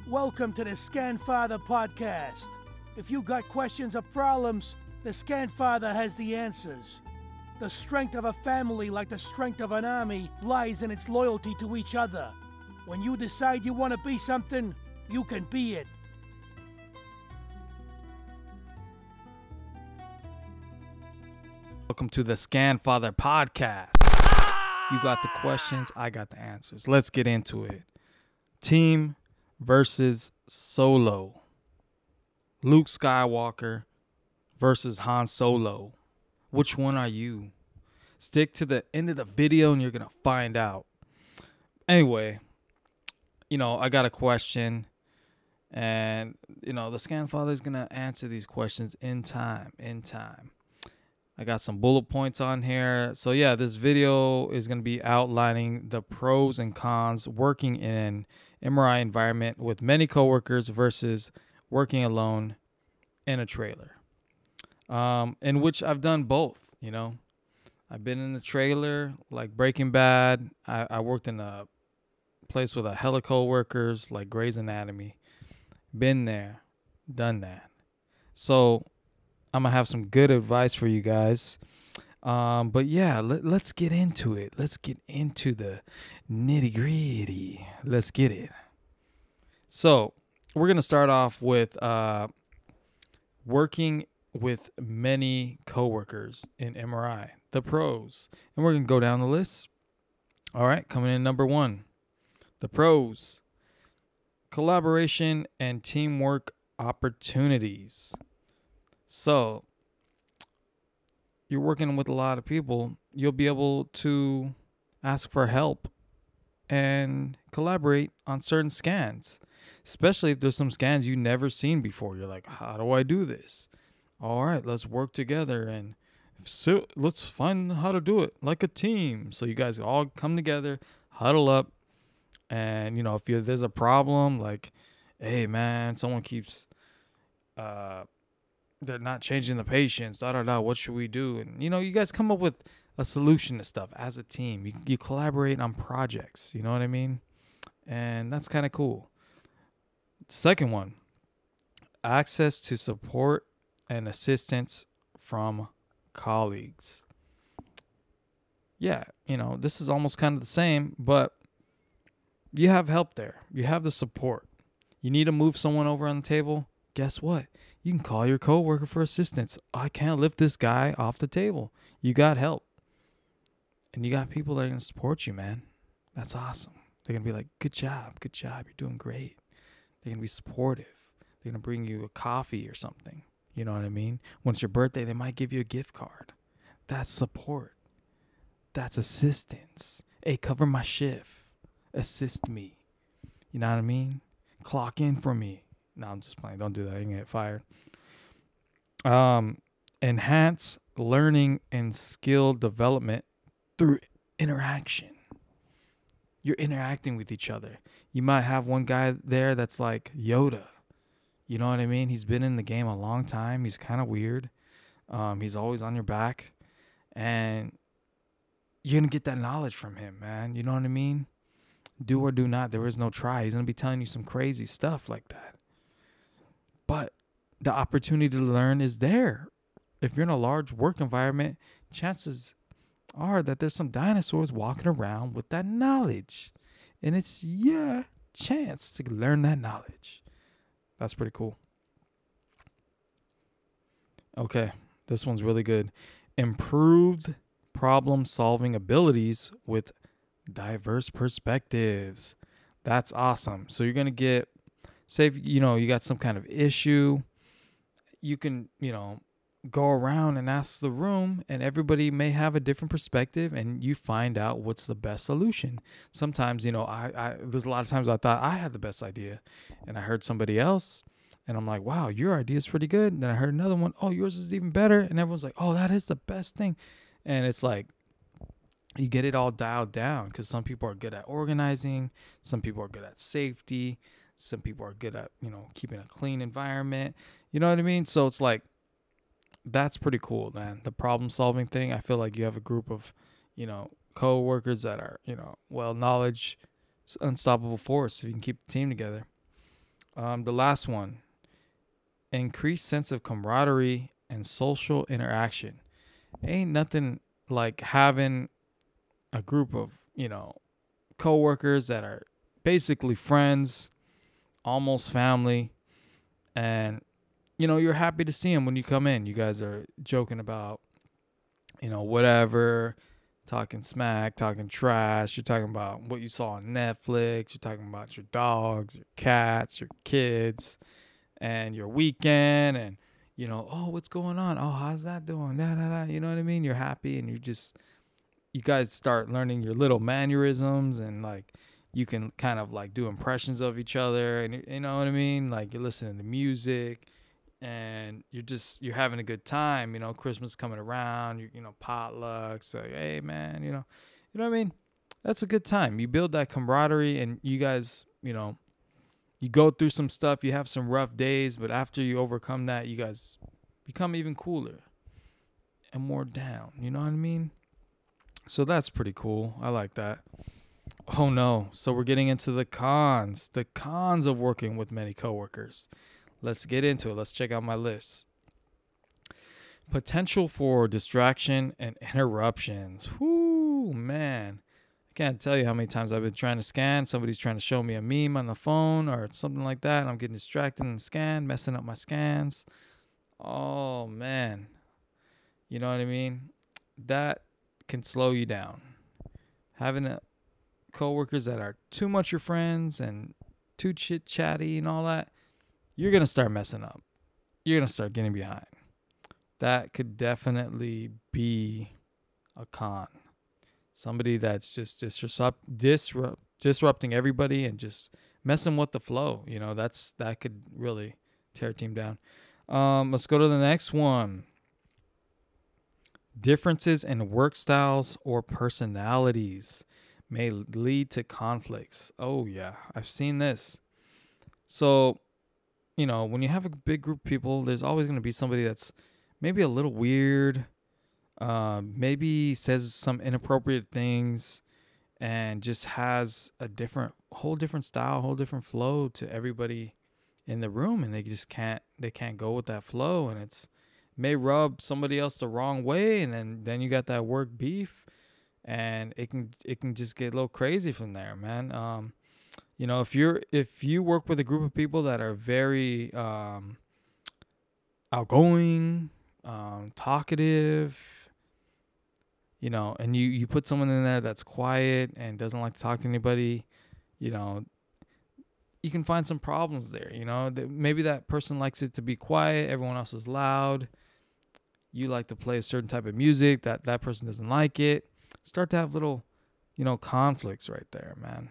Welcome to the Scanfather podcast. If you got questions or problems, the Scanfather has the answers. The strength of a family, like the strength of an army, lies in its loyalty to each other. When you decide you want to be something, you can be it. Welcome to the Scanfather podcast. You got the questions, I got the answers. Let's get into it. Team versus solo. Luke Skywalker versus Han Solo. Which one are you? Stick to the end of the video and you're going to find out. Anyway, I got a question. And, the Scanfather is going to answer these questions in time. I got some bullet points on here. So yeah, this video is going to be outlining the pros and cons working in an MRI environment with many coworkers versus working alone in a trailer. In which I've done both, I've been in the trailer like Breaking Bad. I worked in a place with a hella coworkers like Grey's Anatomy. Been there, done that. So I'm going to have some good advice for you guys. But yeah, let's get into it. Let's get into the nitty gritty. Let's get it. So we're going to start off with working with many coworkers in MRI, the pros. And we're going to go down the list. All right, coming in number 1, the pros. Collaboration and teamwork opportunities. So, you're working with a lot of people. You'll be able to ask for help and collaborate on certain scans, especially if there's some scans you've never seen before. You're like, how do I do this? All right, let's work together and let's find how to do it like a team. So you guys all come together, huddle up, and, if there's a problem, like, hey, man, someone keeps... they're not changing the patients, what should we do? And, you guys come up with a solution to stuff as a team. You collaborate on projects, you know what I mean? And that's kind of cool. Second one, access to support and assistance from colleagues. Yeah, this is almost kind of the same, but you have help there. You have the support. You need to move someone over on the table. Guess what? You can call your coworker for assistance. I can't lift this guy off the table. You got help. And you got people that are going to support you, man. That's awesome. They're going to be like, good job. You're doing great. They're going to be supportive. They're going to bring you a coffee or something. You know what I mean? When it's your birthday, they might give you a gift card. That's support. That's assistance. Hey, cover my shift. Assist me. You know what I mean? Clock in for me. No, I'm just playing. Don't do that. You're going to get fired. Enhance learning and skill development through interaction. You're interacting with each other. You might have one guy there that's like Yoda. You know what I mean? He's been in the game a long time. He's kind of weird. He's always on your back. And you're going to get that knowledge from him, man. You know what I mean? Do or do not. There is no try. He's going to be telling you some crazy stuff like that. But the opportunity to learn is there. If you're in a large work environment, chances are that there's some dinosaurs walking around with that knowledge. And it's your chance to learn that knowledge. That's pretty cool. Okay, this one's really good. Improved problem-solving abilities with diverse perspectives. That's awesome. So you're going to get... Say, if, you got some kind of issue, you can, go around and ask the room, and everybody may have a different perspective, and you find out what's the best solution. Sometimes, there's a lot of times I thought I had the best idea, and I heard somebody else, and I'm like, wow, your idea is pretty good. And then I heard another one, oh, yours is even better. And everyone's like, oh, that is the best thing. And it's like, you get it all dialed down because some people are good at organizing. Some people are good at safety. Some people are good at, keeping a clean environment. You know what I mean? So it's like, that's pretty cool, man. The problem solving thing. I feel like you have a group of, co-workers that are, well, knowledge, unstoppable force if you can keep the team together. The last one, increased sense of camaraderie and social interaction. Ain't nothing like having a group of, coworkers that are basically friends, almost family, and you're happy to see them when you come in. You guys are joking about, whatever, talking smack, talking trash. You're talking about what you saw on Netflix. You're talking about your dogs, your cats, your kids, and your weekend, and oh, what's going on? Oh, how's that doing? Da, da, da. You know what I mean? You're happy, and you guys start learning your little mannerisms, and like you can kind of like do impressions of each other, and you know what I mean? Like you're listening to music, and you're having a good time. Christmas coming around, potlucks. Like, hey man, you know what I mean? That's a good time. You build that camaraderie, and you guys, you go through some stuff. You have some rough days, but after you overcome that, you guys become even cooler and more down. You know what I mean? So that's pretty cool. I like that. Oh no. So we're getting into the cons. The cons of working with many coworkers. Let's get into it. Let's check out my list. Potential for distraction and interruptions. Whoo, man. I can't tell you how many times I've been trying to scan. Somebody's trying to show me a meme on the phone or something like that, and I'm getting distracted in the scan, messing up my scans. Oh, man. You know what I mean? That can slow you down. Having coworkers that are too much your friends and too chit-chatty and all that, you're going to start messing up. You're going to start getting behind. That could definitely be a con. Somebody that's just disrupting everybody and just messing with the flow. That could really tear a team down. Let's go to the next one. Differences in work styles or personalities may lead to conflicts. Oh, yeah. I've seen this. So, when you have a big group of people, there's always going to be somebody that's maybe a little weird, maybe says some inappropriate things, and just has a whole different style, whole different flow to everybody in the room, and they can't go with that flow, and it may rub somebody else the wrong way, and then you got that work beef, and it can just get a little crazy from there, man. If you work with a group of people that are very outgoing, talkative, and you put someone in there that's quiet and doesn't like to talk to anybody, you can find some problems there. Maybe that person likes it to be quiet, everyone else is loud. You like to play a certain type of music that person doesn't like it. Start to have little, conflicts right there, man.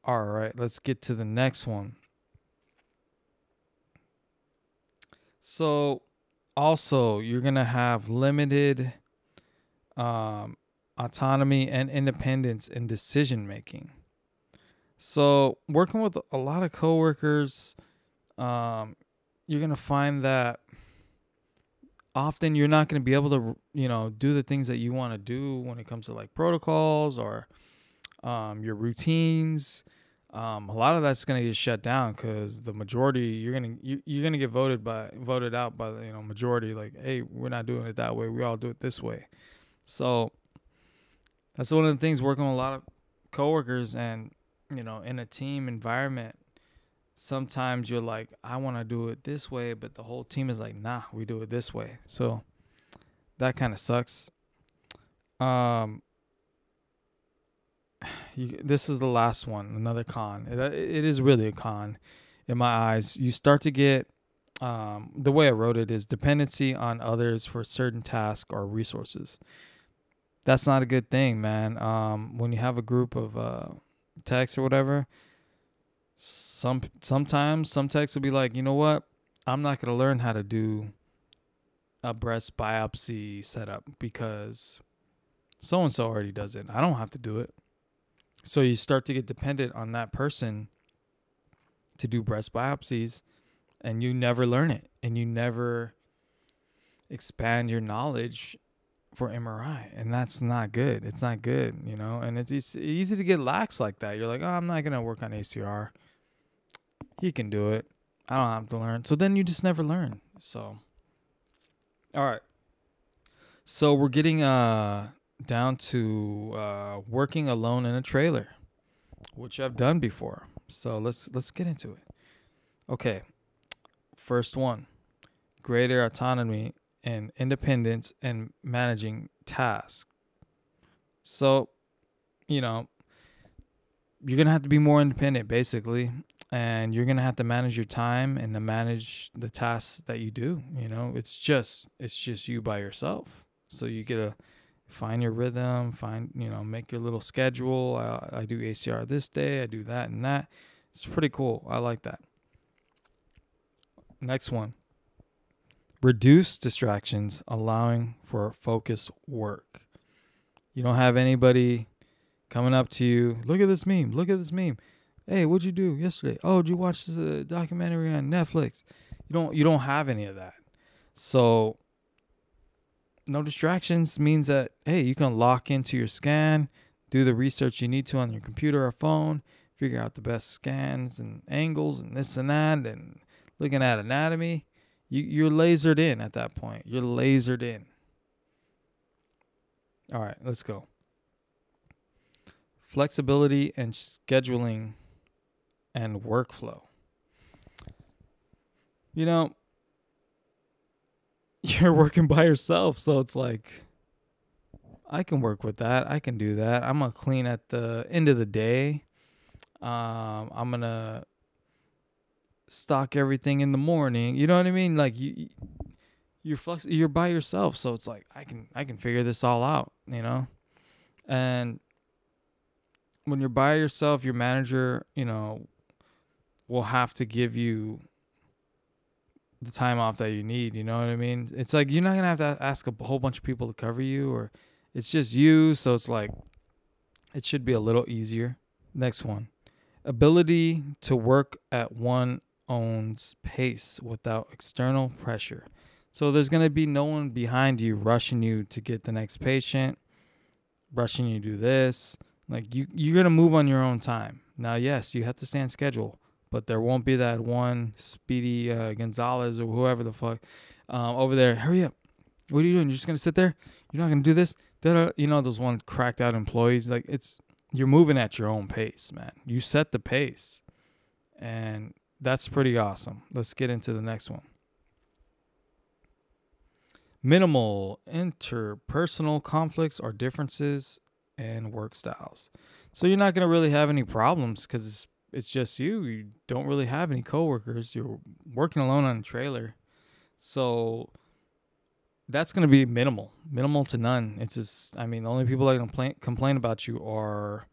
All right, let's get to the next one. So, also, you're going to have limited autonomy and independence in decision making. So, working with a lot of coworkers, you're going to find that often you're not going to be able to, do the things that you want to do when it comes to like protocols or your routines. A lot of that's going to get shut down because the majority you're gonna get voted out by the majority. Like, hey, we're not doing it that way. We all do it this way. So that's one of the things working with a lot of coworkers and in a team environment. Sometimes you're like, I want to do it this way, but the whole team is like, nah, we do it this way. So that kind of sucks. This is the last one, another con. It is really a con in my eyes. You start to get, the way I wrote it is dependency on others for certain tasks or resources. That's not a good thing, man. When you have a group of techs or whatever, sometimes some techs will be like, you know what? I'm not going to learn how to do a breast biopsy setup because so-and-so already does it. I don't have to do it. So you start to get dependent on that person to do breast biopsies, and you never learn it, and you never expand your knowledge for MRI, and that's not good. It's not good, and it's easy to get lax like that. You're like, oh, I'm not going to work on ACR. He can do it. I don't have to learn. So then you just never learn. So, all right. So we're getting down to working alone in a trailer, which I've done before. So let's get into it. Okay. First one, greater autonomy and independence in managing tasks. So, you know, you're going to have to be more independent, basically, and you're going to have to manage your time and to manage the tasks that you do. You know, it's just you by yourself. So you get to find your rhythm, make your little schedule. I do ACR this day, I do that and that. It's pretty cool. I like that. Next one. Reduce distractions, allowing for focused work. You don't have anybody coming up to you. Look at this meme. Look at this meme. Hey, what'd you do yesterday? Oh, did you watch this documentary on Netflix? You don't have any of that. So no distractions means that, hey, you can lock into your scan, do the research you need to on your computer or phone, figure out the best scans and angles and this and that, and looking at anatomy. You're lasered in at that point. You're lasered in. All right, let's go. Flexibility and scheduling and workflow. You know, you're working by yourself, so it's like, I can work with that. I can do that. I'm going to clean at the end of the day. I'm going to stock everything in the morning. You know what I mean? Like you're by yourself, so it's like I can figure this all out, you know? And when you're by yourself, your manager, will have to give you the time off that you need, you know what I mean? It's like you're not going to have to ask a whole bunch of people to cover you, or it's just you, so it's like it should be a little easier. Next one. Ability to work at one own's pace without external pressure. So there's going to be no one behind you rushing you to get the next patient, rushing you to do this. Like you're going to move on your own time. Now, yes, you have to stay on schedule, but there won't be that one Speedy Gonzalez or whoever the fuck over there. Hurry up. What are you doing? You're just going to sit there? You're not going to do this? Those one cracked out employees. Like you're moving at your own pace, man. You set the pace. And that's pretty awesome. Let's get into the next one. Minimal interpersonal conflicts or differences in work styles. So you're not going to really have any problems because it's just you. You don't really have any coworkers. You're working alone on a trailer. So that's going to be minimal to none. It's just, the only people that complain about you are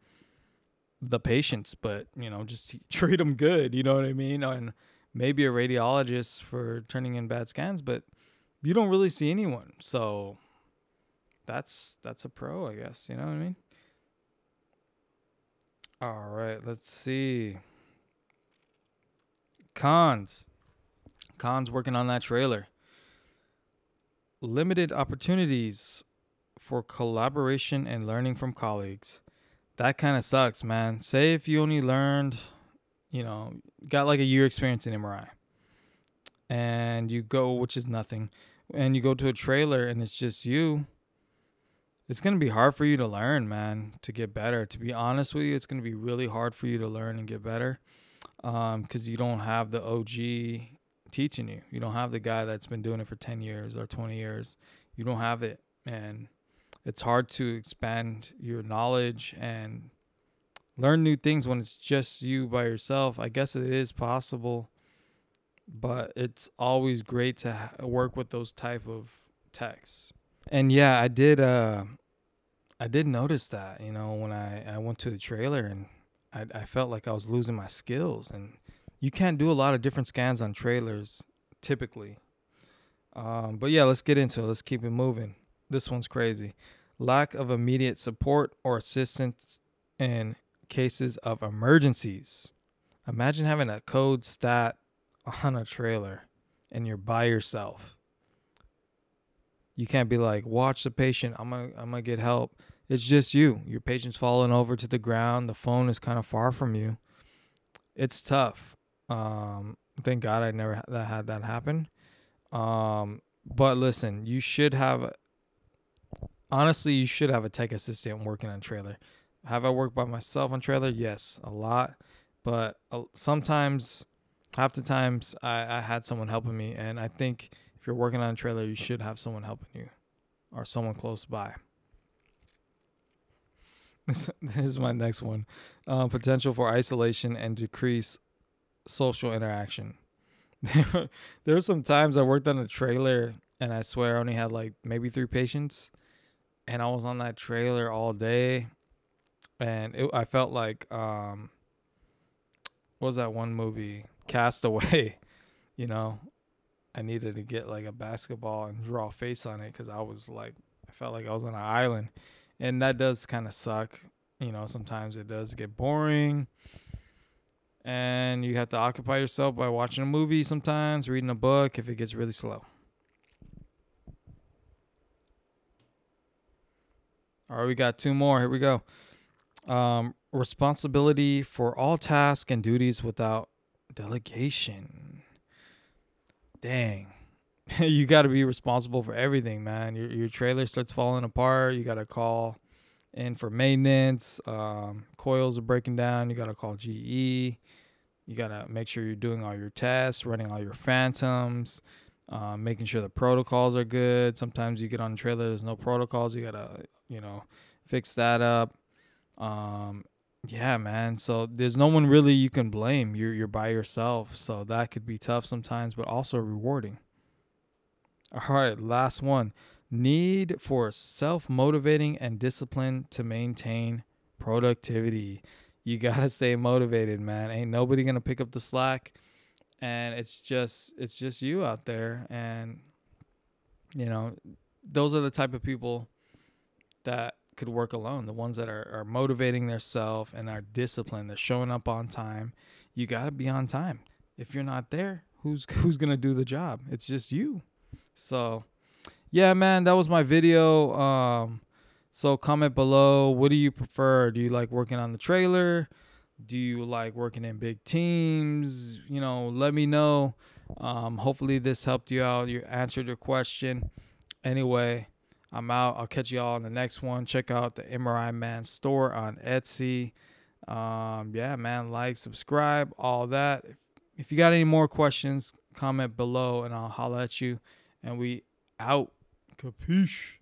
the patients, but just treat them good, you know what I mean? And maybe a radiologist for turning in bad scans, but you don't really see anyone. So that's a pro, I guess, you know what I mean? All right, let's see. Cons working on that trailer. Limited opportunities for collaboration and learning from colleagues. That kind of sucks, man. Say if you only learned, got like a year experience in MRI, and you go, which is nothing, and you go to a trailer and it's just you. It's going to be hard for you to learn, man, to get better. To be honest with you, it's going to be really hard for you to learn and get better because you don't have the OG teaching you. You don't have the guy that's been doing it for 10 years or 20 years. You don't have it, and it's hard to expand your knowledge and learn new things when it's just you by yourself. I guess it is possible, but it's always great to work with those type of techs. And yeah, I did notice that, when I went to the trailer, and I felt like I was losing my skills. And you can't do a lot of different scans on trailers typically. But yeah, let's get into it. Let's keep it moving. This one's crazy. Lack of immediate support or assistance in cases of emergencies. Imagine having a code stat on a trailer and you're by yourself. You can't be like, watch the patient. I'm gonna get help. It's just you. Your patient's falling over to the ground. The phone is kind of far from you. It's tough. Thank God I never had that happen. But listen, you should have a tech assistant working on trailer. Have I worked by myself on trailer? Yes, a lot. But sometimes, half the times, I had someone helping me. And I think if you're working on a trailer, you should have someone helping you or someone close by. This is my next one. Potential for isolation and decrease social interaction. There were some times I worked on a trailer and I swear I only had like maybe 3 patients. And I was on that trailer all day. And I felt like, what was that one movie? Castaway. You know, I needed to get like a basketball and draw a face on it because I felt like I was on an island. And that does kind of suck. You know, sometimes it does get boring. And you have to occupy yourself by watching a movie sometimes, reading a book if it gets really slow. All right, we got 2 more. Here we go. Responsibility for all tasks and duties without delegation. Dang. You got to be responsible for everything, man. Your trailer starts falling apart. You got to call in for maintenance. Coils are breaking down. You got to call GE. You got to make sure you're doing all your tests, running all your phantoms, making sure the protocols are good. Sometimes you get on a trailer, there's no protocols. You got to, fix that up. Yeah, man. So there's no one really you can blame. You're by yourself. So that could be tough sometimes, but also rewarding. All right, last one. Need for self-motivating and discipline to maintain productivity. You got to stay motivated, man. Ain't nobody going to pick up the slack. And it's just you out there. And, those are the type of people that could work alone. The ones that are motivating themselves and are disciplined. They're showing up on time. You got to be on time. If you're not there, who's going to do the job? It's just you. So, yeah, man, that was my video. So comment below. What do you prefer? Do you like working on the trailer? Do you like working in big teams? Let me know. Hopefully this helped you out. You answered your question. Anyway, I'm out. I'll catch you all in the next one. Check out the MRI Man store on Etsy. Yeah, man, like, subscribe, all that. If you got any more questions, comment below and I'll holler at you. And we out. Capiche.